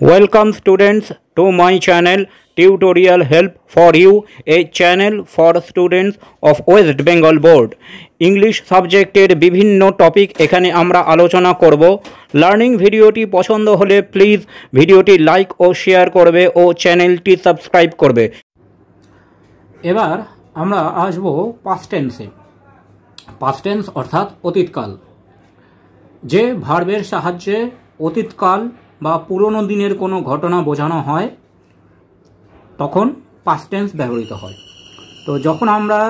Welcome students to my channel Tutorial Help for You, a channel for students of West Bengal Board. English সাবজেক্টের বিভিন্ন topic এখানে আমরা আলোচনা করব। Learning ভিডিওটি পছন্দ হলে প্লিজ ভিডিওটি লাইক ও শেয়ার করবে ও চ্যানেলটি সাবস্ক্রাইব করবে। এবার আমরা আসব পাস্ট টেন্সে। পাস্ট টেন্স অর্থাৎ অতীতকাল। যে ভার্বের সাহায্যে অতীতকাল বা পুরনো দিনের কোনো ঘটনা বোঝানো হয় তখন পাস্ট টেন্স ব্যবহৃত হয়। তো যখন আমরা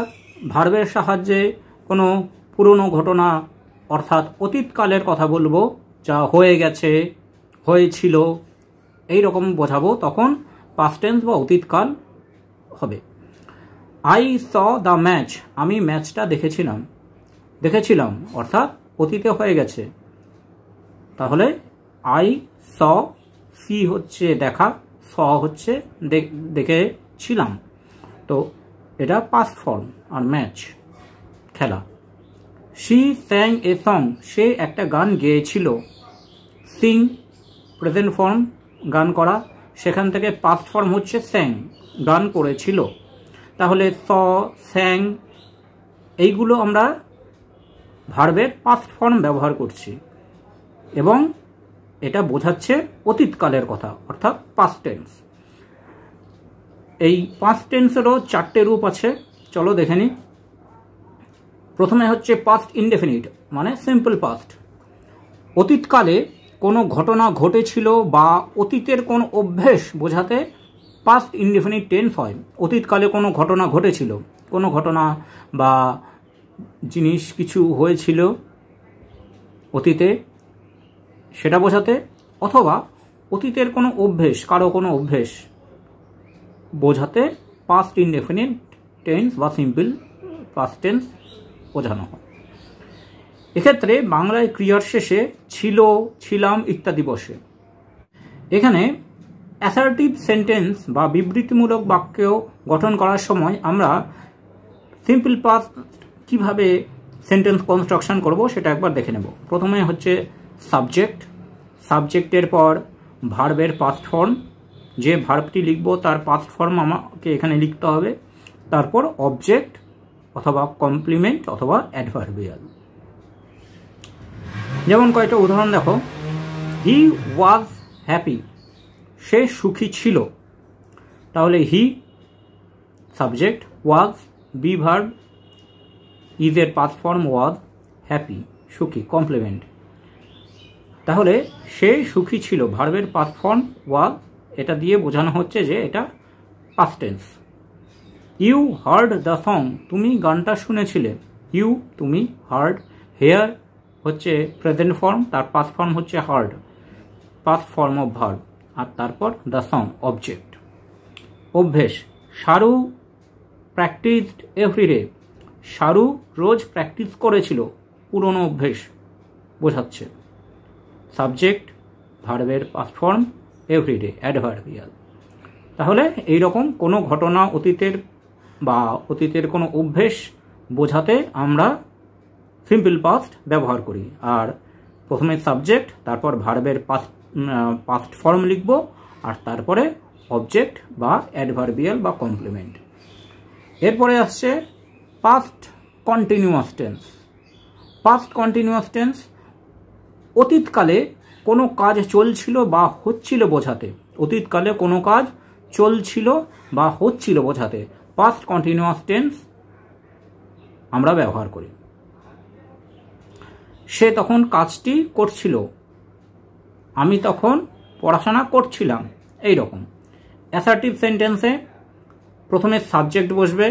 ভার্বের সাহায্যে কোনো পুরনো ঘটনা অর্থাৎ অতীতকালের কথা বলবো, যা হয়ে গেছে, হয়েছিল, এই রকম বোঝাবো, তখন পাস্ট টেন্স বা অতীতকাল হবে। আই স দ্য ম্যাচ, আমি ম্যাচটা দেখেছিলাম অর্থাৎ অতীতে হয়ে গেছে। তাহলে আই স, সি হচ্ছে দেখা, স হচ্ছে দেখেছিলাম, তো এটা পাস্ট ফর্ম। আর ম্যাচ খেলা। শি স্যাং এ সং, সে একটা গান গেয়েছিল। সিং প্রেজেন্ট ফর্ম, গান করা, সেখান থেকে পাস্ট ফর্ম হচ্ছে স্যাং, গান করেছিল। তাহলে স, স্যাং, এইগুলো আমরা ভার্বের পাস্ট ফর্ম ব্যবহার করছি এবং এটা বোঝাচ্ছে অতীতকালের কথা অর্থাৎ পাস্ট টেন্স। এই পাস্ট টেন্সেরও চারটে রূপ আছে, চলো দেখে নিই। প্রথমে হচ্ছে পাস্ট ইনডেফিনিট, মানে সিম্পল পাস্ট। অতীতকালে কোনো ঘটনা ঘটেছিল বা অতীতের কোনো অভ্যেস বোঝাতে পাস্ট ইনডেফিনিট টেন্স হয়। অতীতকালে কোনো ঘটনা ঘটেছিল, কোনো ঘটনা বা জিনিস কিছু হয়েছিল অতীতে, সেটা বোঝাতে, অথবা অতীতের কোনো অভ্যেস, কারো কোনো অভ্যেস বোঝাতে পাস্ট ইনডেফিনিট টেন্স বা সিম্পল পাস্ট টেন্স বোঝানো হয়। এক্ষেত্রে বাংলায় ক্রিয়ার শেষে ছিল, ছিলাম ইত্যাদি বসে। এখানে অ্যাসার্টিভ সেন্টেন্স বা বিবৃতিমূলক বাক্য গঠন করার সময় আমরা সিম্পল পাস্ট কিভাবে সেন্টেন্স কনস্ট্রাকশন করব সেটা একবার দেখে নেব। প্রথমে হচ্ছে সাবজেক্ট, সাবজেক্টের পর ভার্বের পাস্ট ফর্ম, যে ভার্বটি লিখব তার পাস্ট ফর্ম আমাকে এখানে লিখতে হবে। তারপর অবজেক্ট অথবা কমপ্লিমেন্ট অথবা অ্যাডভার্বিয়াল। যেমন কয়েকটা উদাহরণ দেখো। হি ওয়াজ হ্যাপি, সে সুখী ছিল। তাহলে he subject, was be verb, ইজের পাস্ট ফর্ম ওয়াজ, হ্যাপি সুখী কমপ্লিমেন্ট। তাহলে সে সুখী ছিল, ভার্বের পাস্ট ফর্ম ওয়াজ, এটা দিয়ে বোঝানো হচ্ছে যে এটা past tense. You heard the song, তুমি গানটা শুনেছিলে। ইউ তুমি, হার্ড, হেয়ার হচ্ছে প্রেজেন্ট ফর্ম, তার পাস্ট ফর্ম হচ্ছে heard, past form of verb, আর তারপর দ্য সং অবজেক্ট। অভ্যেস, শারু প্র্যাকটিসড এভরিডে, শারু রোজ প্র্যাকটিস করেছিল, পুরনো অভ্যেস বোঝাচ্ছে। সাবজেক্ট, ভার্বের পাস্ট ফর্ম, এভরিডে, অ্যাডভার্বিয়াল। তাহলে এইরকম কোনো ঘটনা অতীতের বা অতীতের কোনো অভ্যেস বোঝাতে আমরা সিম্পল পাস্ট ব্যবহার করি। আর প্রথমে সাবজেক্ট, তারপর ভার্বের পাস্ট ফর্ম লিখব, আর তারপরে অবজেক্ট বা অ্যাডভার্বিয়াল বা কমপ্লিমেন্ট। এরপরে আসছে past continuous tense. Past continuous tense অতীতকালে কোনো কাজ চলছিল বা হচ্ছিল বোঝাতে, অতীতকালে কোনো কাজ চলছিল বা হচ্ছিল বোঝাতে পাস্ট কন্টিনিউয়াস টেন্স আমরা ব্যবহার করি। সে তখন কাজটি করছিল, আমি তখন পড়াশোনা করছিলাম, এই রকম। অ্যাসার্টিভ সেন্টেন্সে প্রথমে সাবজেক্ট বসবে,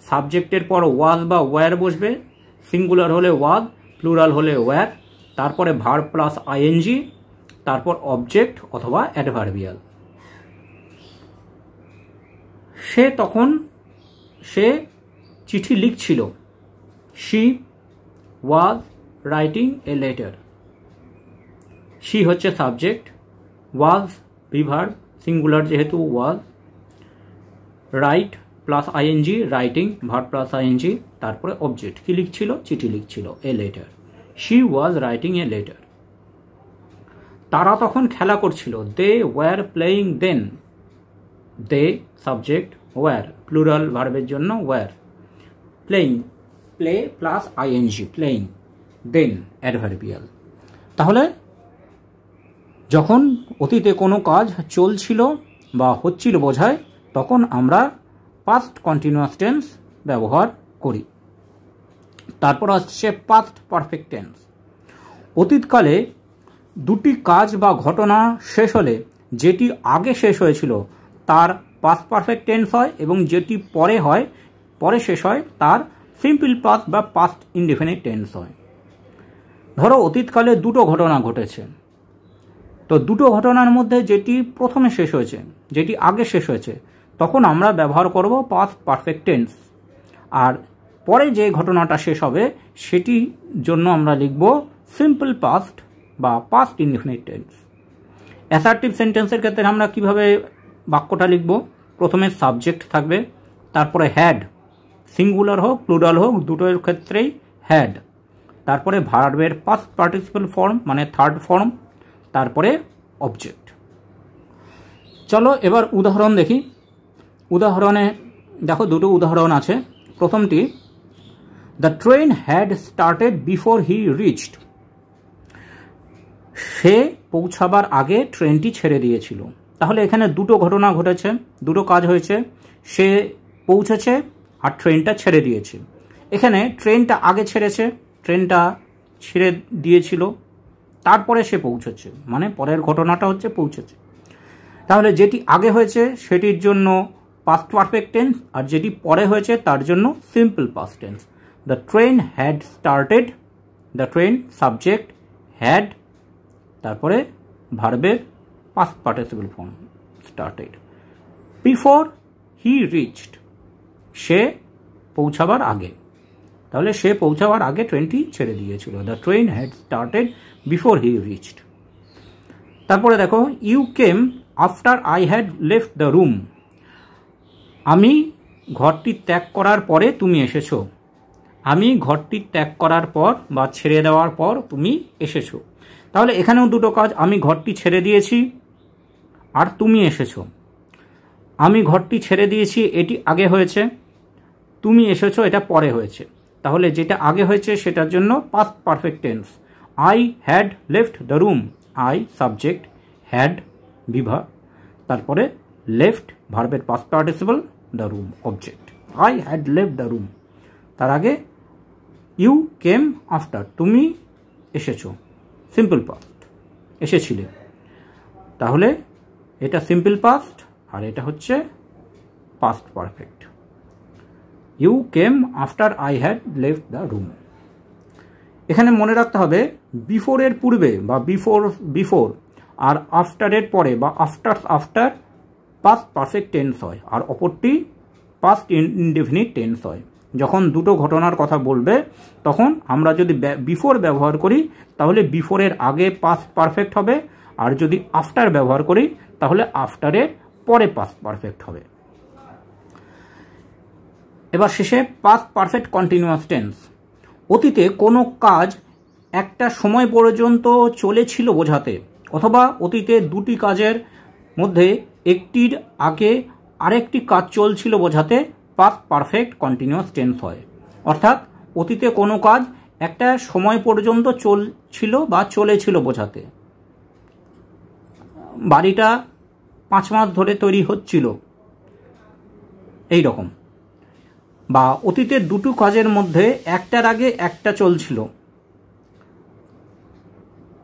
সাবজেক্টের পর ওয়াজ বা ওয়্যার বসবে, সিঙ্গুলার হলে ওয়াজ, প্লুরাল হলে ওয়্যার, তারপরে ভার্ব প্লাস আইএনজি, তারপর অবজেক্ট অথবা অ্যাডভার্বিয়াল। সে চিঠি লিখছিল। She was writing a letter. She হচ্ছে subject, was be verb, singular যেহেতু was, write plus ING, writing verb plus ING, তারপরে অবজেক্ট, কি লিখছিল, চিঠি লিখছিল, a letter. She was writing a letter. তারা তখন খেলা করছিল। They were playing then. They subject, were plural ভার্বের জন্য were, playing play plus ING playing, then adverbial. তাহলে যখন অতীতে কোনো কাজ চলছিল বা হচ্ছিল বোঝায় তখন আমরা পাস্ট কন্টিনিউয়াস টেন্স ব্যবহার করি। তারপর আসছে পাস্ট পারফেক্ট টেন্স। অতীতকালে দুটি কাজ বা ঘটনা শেষ হলে যেটি আগে শেষ হয়েছিল তার পাস্ট পারফেক্ট টেন্স হয়, এবং যেটি পরে শেষ হয় তার সিম্পল পাস্ট বা পাস্ট ইনডেফিনিট টেন্স হয়। ধরো অতীতকালে দুটো ঘটনা ঘটেছে, তো দুটো ঘটনার মধ্যে যেটি প্রথমে শেষ হয়েছে, যেটি আগে শেষ হয়েছে, তখন আমরা ব্যবহার করব পাস্ট পারফেক্ট টেন্স। আর পরে যে ঘটনাটা শেষ হবে সেটির জন্য আমরা লিখব সিম্পল পাস্ট বা পাস্ট ইনডেফিনিট টেন্স। অ্যাসার্টিভ সেন্টেন্সের ক্ষেত্রে আমরা কিভাবে বাক্যটা লিখব? প্রথমে সাবজেক্ট থাকবে, তারপরে হ্যাড, সিঙ্গুলার হোক প্লুরাল হোক দুটোর ক্ষেত্রেই হ্যাড, তারপরে ভার্বের পাস্ট পার্টিসিপল ফর্ম মানে থার্ড ফর্ম, তারপরে অবজেক্ট। চলো এবার উদাহরণ দেখি। উদাহরণে দেখো দুটো উদাহরণ আছে। প্রথমটি, the train had started before he reached. সে পৌঁছাবার আগে ট্রেনটি ছেড়ে দিয়েছিল। তাহলে এখানে দুটো ঘটনা ঘটেছে, দুটো কাজ হয়েছে, সে পৌঁছেছে আর ট্রেনটা ছেড়ে দিয়েছে। এখানে ট্রেনটা আগে ছেড়েছে, ট্রেনটা ছেড়ে দিয়েছিল, তারপরে সে পৌঁছেছে, মানে পরের ঘটনাটা হচ্ছে পৌঁছেছে। তাহলে যেটি আগে হয়েছে সেটির জন্য পাস্ট পারফেক্ট টেন্স, আর যেটি পরে হয়েছে তার জন্য simple past tense. The train had started, the train subject, had তারপরে ভার্বের past participle form started, before he reached, সে পৌঁছাবার আগে। তাহলে সে পৌঁছাবার আগে ট্রেনটি ছেড়ে দিয়েছিল। The train had started before he reached. তারপরে দেখো, you came after I had left the room. আমি ঘরটি ত্যাগ করার পরে তুমি এসেছো। আমি ঘরটি ত্যাগ করার পর বা ছেড়ে দেওয়ার পর তুমি এসেছো। তাহলে এখানেও দুটো কাজ, আমি ঘরটি ছেড়ে দিয়েছি আর তুমি এসেছো। আমি ঘরটি ছেড়ে দিয়েছি এটি আগে হয়েছে, তুমি এসেছো এটা পরে হয়েছে। তাহলে যেটা আগে হয়েছে সেটার জন্য past perfect tense. I had left the room, I subject, had বিভা, তারপরে লেফট ভার্বের past participle, the room object. I had left the room, তার আগে ইউ কেম আফটার, তুমি এসেছো, সিম্পল পাস্ট, এসেছিলে। তাহলে এটা সিম্পল পাস্ট আর এটা হচ্ছে past perfect. You came after I had left the room. এখানে মনে রাখতে হবে বিফোরের পূর্বে বা বিফোর আর আফটারের পরে বা আফটার পাস্ট পারফেক্ট টেন্স হয়, আর অপরটি পাস্ট ইনডেফিনিট টেন্স হয়। যখন দুটো ঘটনার কথা বলবে তখন আমরা যদি বিফোর ব্যবহার করি তাহলে বিফোরের আগে পাস্ট পারফেক্ট হবে, আর যদি আফটার ব্যবহার করি তাহলে আফটারের পরে পাস্ট পারফেক্ট হবে। এবার শেষে পাস্ট পারফেক্ট কন্টিনিউয়াস টেন্স। অতীতে কোনো কাজ একটা সময় পর্যন্ত চলেছিল বোঝাতে, অথবা অতীতে দুটি কাজের মধ্যে একটির আগে আরেকটি কাজ চলছিল বোঝাতে পাস্ট পারফেক্ট কন্টিনিউয়াস টেন্স হয়। অর্থাৎ অতীতে কোনো কাজ একটা সময় পর্যন্ত চলছিল বা চলেছিল বোঝাতে। বাড়িটা 5 মাস ধরে তৈরি হচ্ছিল, এই রকম। বা অতীতের দুটো কাজের মধ্যে একটার আগে একটা চলছিল,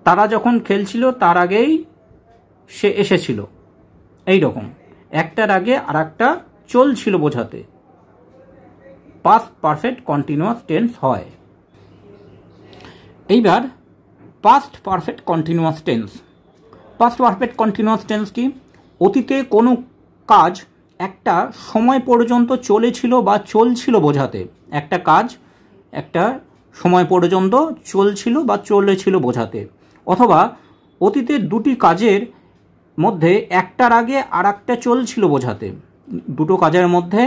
তারা যখন খেলছিল তার আগেই সে এসেছিল, এই রকম। একটার আগে আর একটা চলছিল বোঝাতে পাস্ট পারফেক্ট কন্টিনিউয়াস টেন্স হয়। এইবার past perfect continuous tense. Past perfect continuous tense কি? অতীতে কোনো কাজ একটা সময় পর্যন্ত চলেছিল বা চলছিল বোঝাতে। একটা কাজ একটা সময় পর্যন্ত চলছিল বা চলেছিল বোঝাতে, অথবা অতীতের দুটি কাজের মধ্যে একটার আগে আর একটা চলছিল বোঝাতে। দুটো কাজের মধ্যে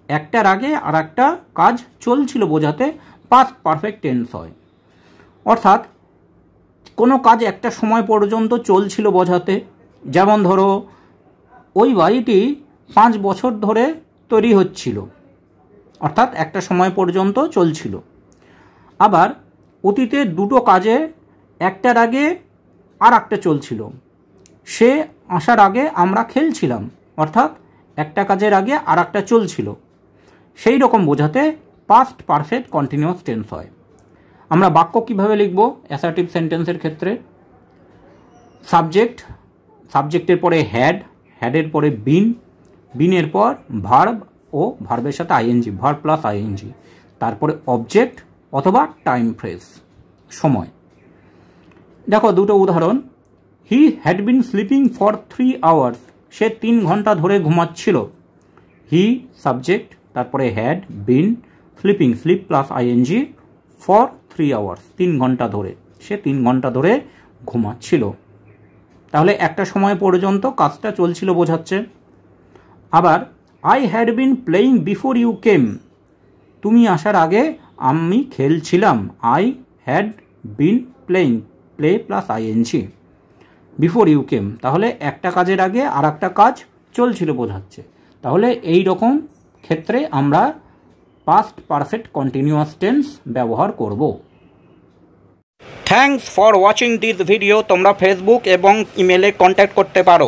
একটার আগে আর একটা কাজ চলছিল বোঝাতে পাস্ট পারফেক্ট টেন্স হয়। অর্থাৎ কোনো কাজ একটা সময় পর্যন্ত চলছিল বোঝাতে, যেমন ধরো ওই বাড়িটি 5 বছর ধরে তৈরি হচ্ছিল, অর্থাৎ একটা সময় পর্যন্ত চলছিল। আবার অতীতে দুটো কাজে একটার আগে আর একটা চলছিল, সে আসার আগে আমরা খেলছিলাম, অর্থাৎ একটা কাজের আগে আর একটা চলছিল, সেই রকম বোঝাতে পাস্ট পারফেক্ট কন্টিনিউয়াস টেন্স হয়। আমরা বাক্য কিভাবে লিখব অ্যাসার্টিভ সেন্টেন্সের ক্ষেত্রে? সাবজেক্টের পরে হ্যাড, হ্যাডের পরে বিন, বিনের পর ভার্ব ও ভার্বের সাথে আইএনজি, ভার্ব প্লাস আইএনজি, তারপরে অবজেক্ট অথবা টাইম ফ্রেজ, সময়। দেখো দুটো উদাহরণ। He had been sleeping for 3 hours, সে 3 ঘন্টা ধরে ঘুমাচ্ছিল। হি সাবজেক্ট, তারপরে had, been, sleeping, sleep plus ING, for 3 hours, 3 ঘন্টা ধরে, সে 3 ঘন্টা ধরে ঘুমাচ্ছিল। তাহলে একটা সময় পর্যন্ত কাজটা চলছিল বোঝাচ্ছে। আবার I had been playing before you came, তুমি আসার আগে আমি খেলছিলাম। I had been playing, play plus ING, before you came, তাহলে একটা কাজের আগে আর একটা কাজ চলছিল বোঝাচ্ছে। তাহলে এই রকম ক্ষেত্রে আমরা পাস্ট পারফেক্ট কন্টিনিউয়াস টেন্স ব্যবহার করব। Thanks for watching this video. তোমরা ফেসবুক এবং ইমেলে কন্ট্যাক্ট করতে পারো।